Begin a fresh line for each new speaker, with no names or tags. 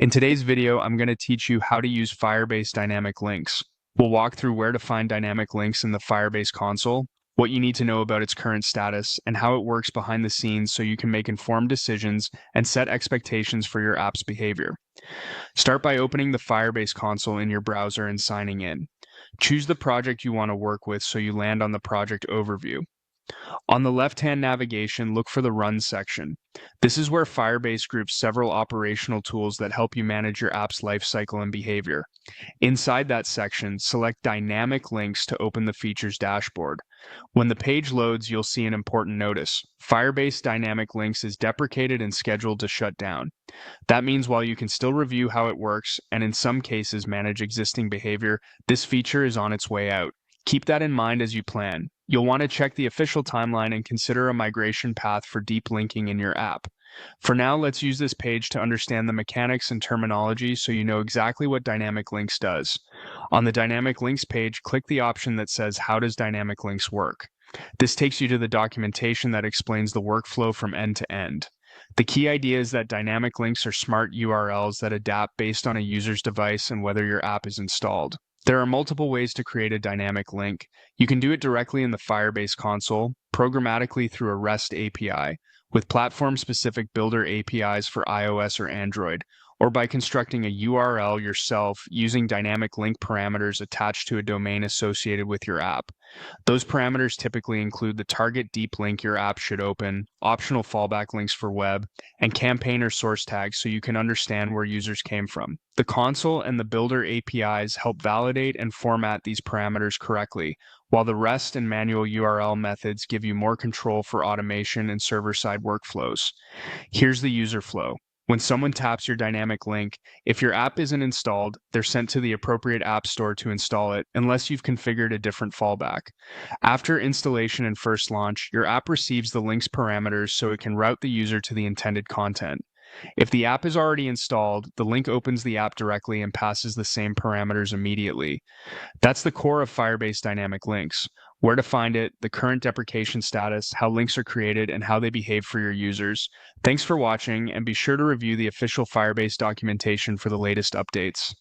In today's video, I'm going to teach you how to use Firebase dynamic links. We'll walk through where to find dynamic links in the Firebase console, what you need to know about its current status, and how it works behind the scenes so you can make informed decisions and set expectations for your app's behavior. Start by opening the Firebase console in your browser and signing in. Choose the project you want to work with so you land on the project overview. On the left-hand navigation, look for the Run section. This is where Firebase groups several operational tools that help you manage your app's lifecycle and behavior. Inside that section, select Dynamic Links to open the Features dashboard. When the page loads, you'll see an important notice. Firebase Dynamic Links is deprecated and scheduled to shut down. That means while you can still review how it works, and in some cases manage existing behavior, this feature is on its way out. Keep that in mind as you plan. You'll want to check the official timeline and consider a migration path for deep linking in your app. For now, let's use this page to understand the mechanics and terminology so you know exactly what Dynamic Links does. On the Dynamic Links page, click the option that says How does Dynamic Links work? This takes you to the documentation that explains the workflow from end to end. The key idea is that dynamic links are smart URLs that adapt based on a user's device and whether your app is installed. There are multiple ways to create a dynamic link. You can do it directly in the Firebase console, programmatically through a REST API, with platform-specific builder APIs for iOS or Android, or by constructing a URL yourself using dynamic link parameters attached to a domain associated with your app. Those parameters typically include the target deep link your app should open, optional fallback links for web, and campaign or source tags so you can understand where users came from. The console and the builder APIs help validate and format these parameters correctly, while the REST and manual URL methods give you more control for automation and server-side workflows. Here's the user flow. When someone taps your dynamic link, if your app isn't installed, they're sent to the appropriate app store to install it, unless you've configured a different fallback. After installation and first launch, your app receives the link's parameters so it can route the user to the intended content. If the app is already installed, the link opens the app directly and passes the same parameters immediately. That's the core of Firebase Dynamic Links. Where to find it, the current deprecation status, how links are created, and how they behave for your users. Thanks for watching, and be sure to review the official Firebase documentation for the latest updates.